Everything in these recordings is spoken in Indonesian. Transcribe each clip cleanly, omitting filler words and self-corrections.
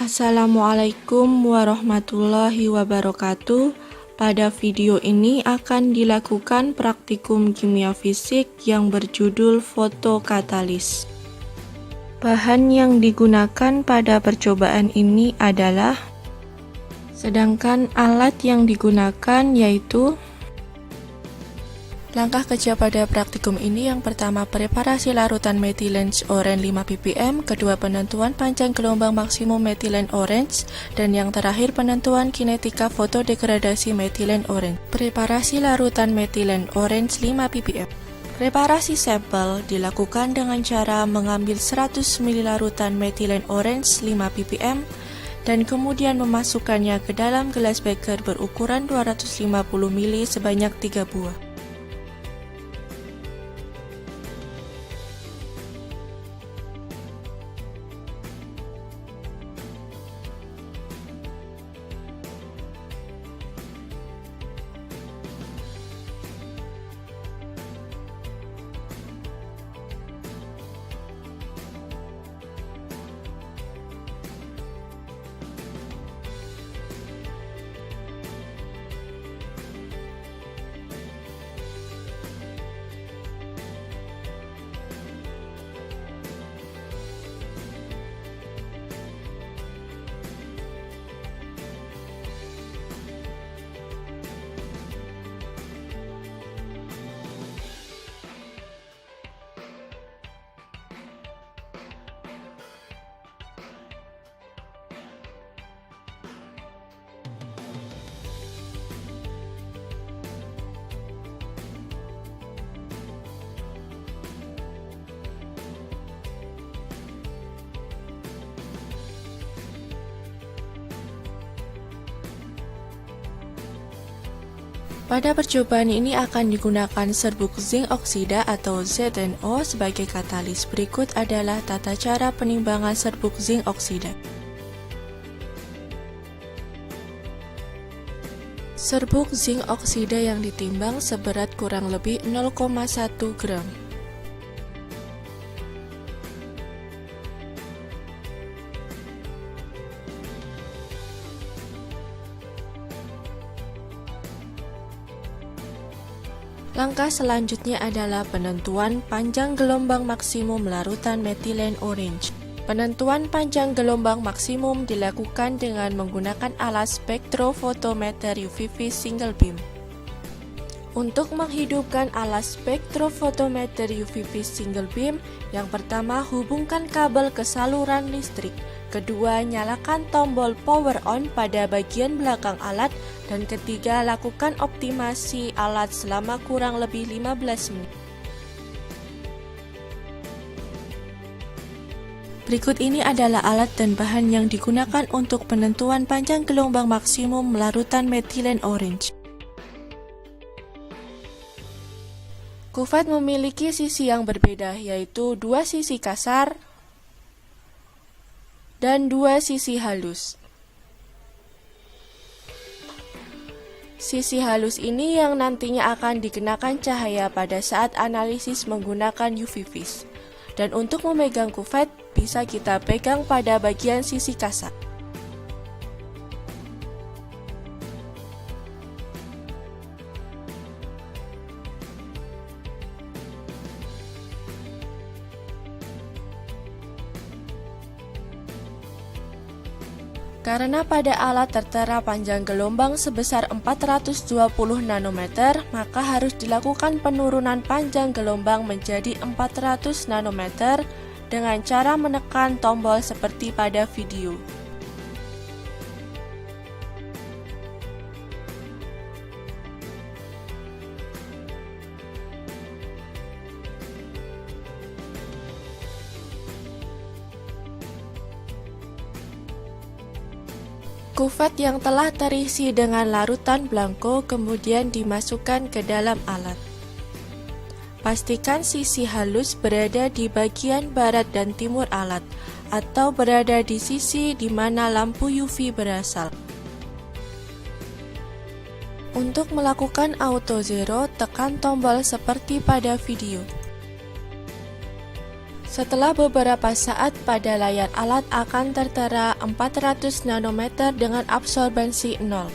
Assalamualaikum warahmatullahi wabarakatuh. Pada video ini akan dilakukan praktikum kimia fisik yang berjudul fotokatalis. Bahan yang digunakan pada percobaan ini adalah, sedangkan alat yang digunakan yaitu, langkah kerja pada praktikum ini yang pertama preparasi larutan metilen orange 5 ppm, kedua penentuan panjang gelombang maksimum metilen orange, dan yang terakhir penentuan kinetika fotodegradasi metilen orange. Preparasi larutan metilen orange 5 ppm. Preparasi sampel dilakukan dengan cara mengambil 100 ml larutan metilen orange 5 ppm dan kemudian memasukkannya ke dalam gelas beker berukuran 250 ml sebanyak 3 buah. Pada percobaan ini akan digunakan serbuk zinc oksida atau ZNO sebagai katalis. Berikut adalah tata cara penimbangan serbuk zinc oksida. Serbuk zinc oksida yang ditimbang seberat kurang lebih 0,1 gram. Langkah selanjutnya adalah penentuan panjang gelombang maksimum larutan metilen orange. Penentuan panjang gelombang maksimum dilakukan dengan menggunakan alat spektrofotometer UV single beam. Untuk menghidupkan alat spektrofotometer UV single beam, yang pertama hubungkan kabel ke saluran listrik. Kedua, nyalakan tombol power on pada bagian belakang alat. Dan ketiga, lakukan optimasi alat selama kurang lebih 15 menit. Berikut ini adalah alat dan bahan yang digunakan untuk penentuan panjang gelombang maksimum larutan metilen orange. Kuvat memiliki sisi yang berbeda, yaitu 2 sisi kasar dan 2 sisi halus. Sisi halus ini yang nantinya akan dikenakan cahaya pada saat analisis menggunakan UV vis. Dan untuk memegang kuvat, bisa kita pegang pada bagian sisi kasar. Karena pada alat tertera panjang gelombang sebesar 420 nanometer, maka harus dilakukan penurunan panjang gelombang menjadi 400 nanometer dengan cara menekan tombol seperti pada video. Kuvat yang telah terisi dengan larutan blanko kemudian dimasukkan ke dalam alat. Pastikan sisi halus berada di bagian barat dan timur alat, atau berada di sisi di mana lampu UV berasal. Untuk melakukan auto zero, tekan tombol seperti pada video. Setelah beberapa saat, pada layar alat akan tertera 400 nanometer dengan absorbensi 0.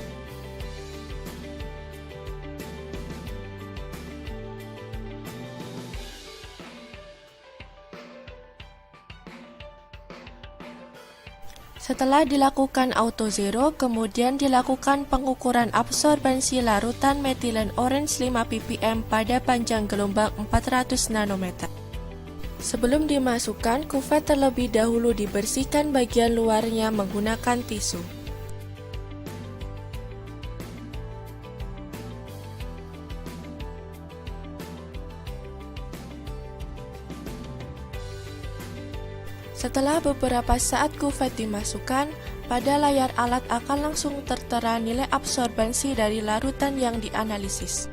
Setelah dilakukan auto zero, kemudian dilakukan pengukuran absorbensi larutan metilen orange 5 ppm pada panjang gelombang 400 nanometer. Sebelum dimasukkan, kuvet terlebih dahulu dibersihkan bagian luarnya menggunakan tisu. Setelah beberapa saat kuvet dimasukkan, pada layar alat akan langsung tertera nilai absorbensi dari larutan yang dianalisis.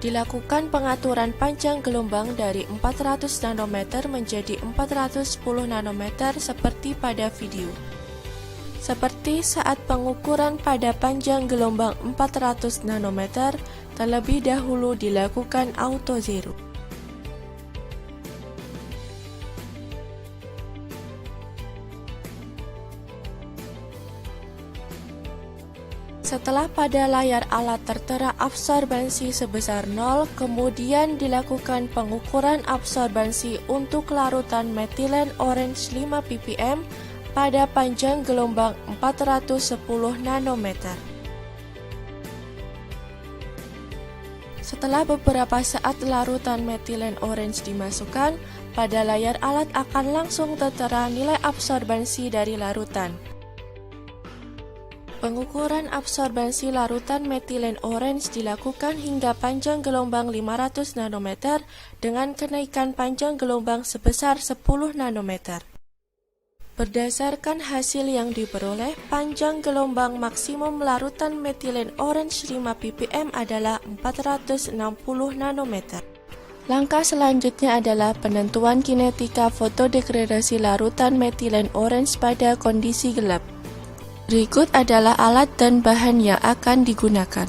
Dilakukan pengaturan panjang gelombang dari 400 nanometer menjadi 410 nanometer seperti pada video. Seperti saat pengukuran pada panjang gelombang 400 nanometer, terlebih dahulu dilakukan auto zero. Setelah pada layar alat tertera absorbensi sebesar 0, kemudian dilakukan pengukuran absorbensi untuk larutan metilen orange 5 ppm pada panjang gelombang 410 nanometer. Setelah beberapa saat larutan metilen orange dimasukkan, pada layar alat akan langsung tertera nilai absorbensi dari larutan. Pengukuran absorbensi larutan metilen orange dilakukan hingga panjang gelombang 500 nanometer dengan kenaikan panjang gelombang sebesar 10 nanometer. Berdasarkan hasil yang diperoleh, panjang gelombang maksimum larutan metilen orange 5 ppm adalah 460 nanometer. Langkah selanjutnya adalah penentuan kinetika fotodegradasi larutan metilen orange pada kondisi gelap. Berikut adalah alat dan bahan yang akan digunakan.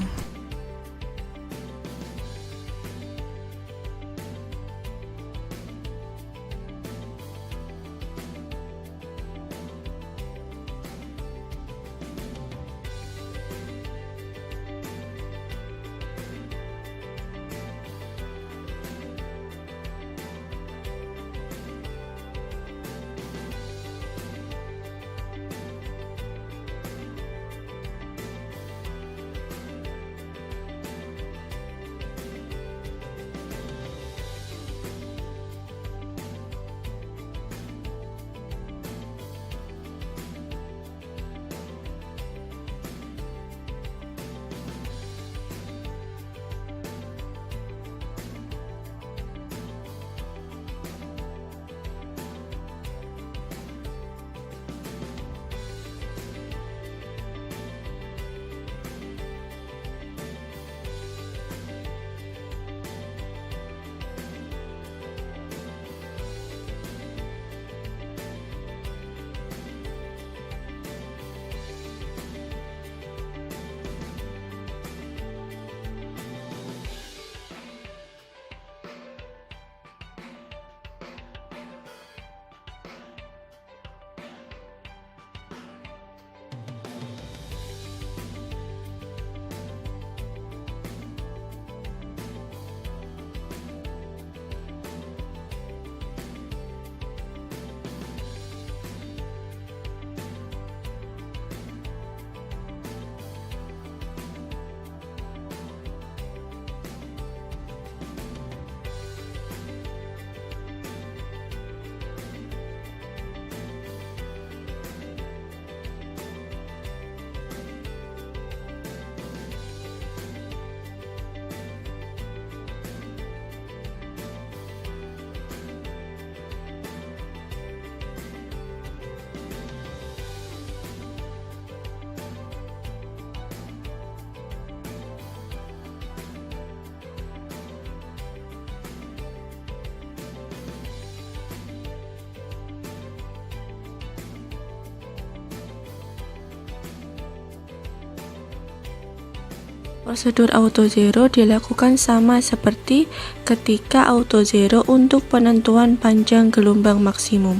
Prosedur auto zero dilakukan sama seperti ketika auto zero untuk penentuan panjang gelombang maksimum.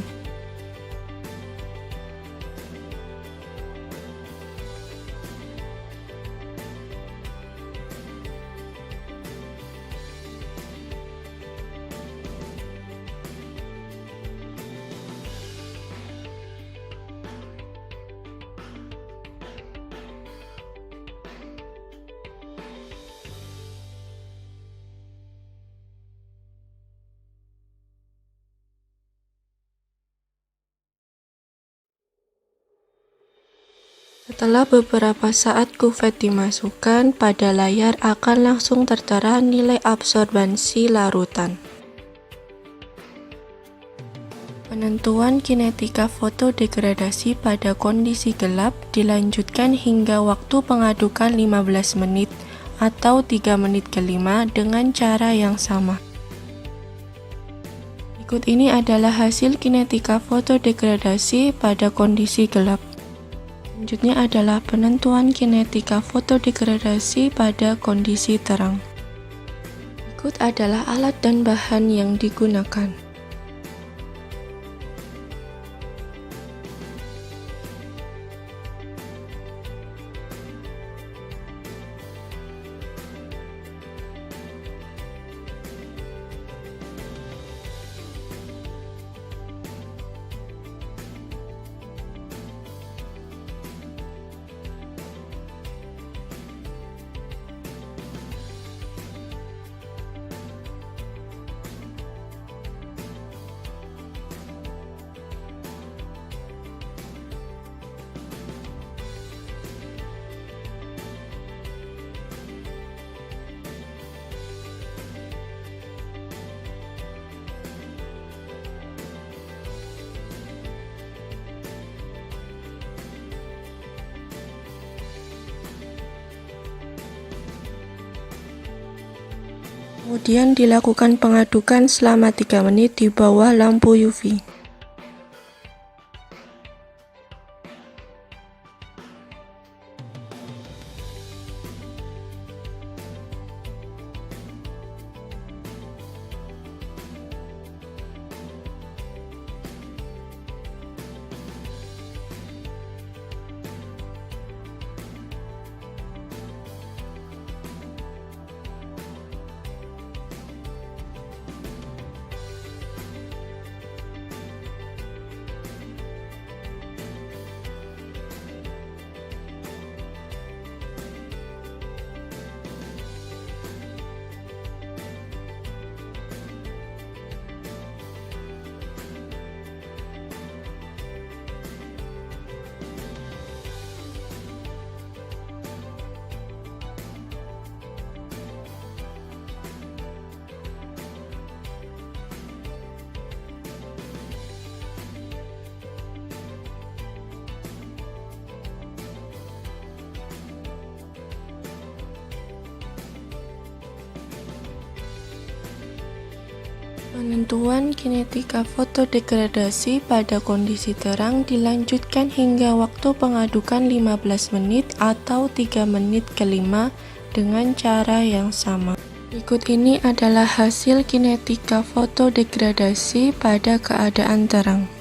Setelah beberapa saat kuvet dimasukkan, pada layar akan langsung tertera nilai absorbansi larutan. Penentuan kinetika fotodegradasi pada kondisi gelap dilanjutkan hingga waktu pengadukan 15 menit atau 3 menit ke-5 dengan cara yang sama. Berikut ini adalah hasil kinetika fotodegradasi pada kondisi gelap. Selanjutnya adalah penentuan kinetika fotodegradasi pada kondisi terang. Berikut adalah alat dan bahan yang digunakan. Kemudian dilakukan pengadukan selama 3 menit di bawah lampu UV. Penentuan kinetika fotodegradasi pada kondisi terang dilanjutkan hingga waktu pengadukan 15 menit atau 3 menit ke-5 dengan cara yang sama. Berikut ini adalah hasil kinetika fotodegradasi pada keadaan terang.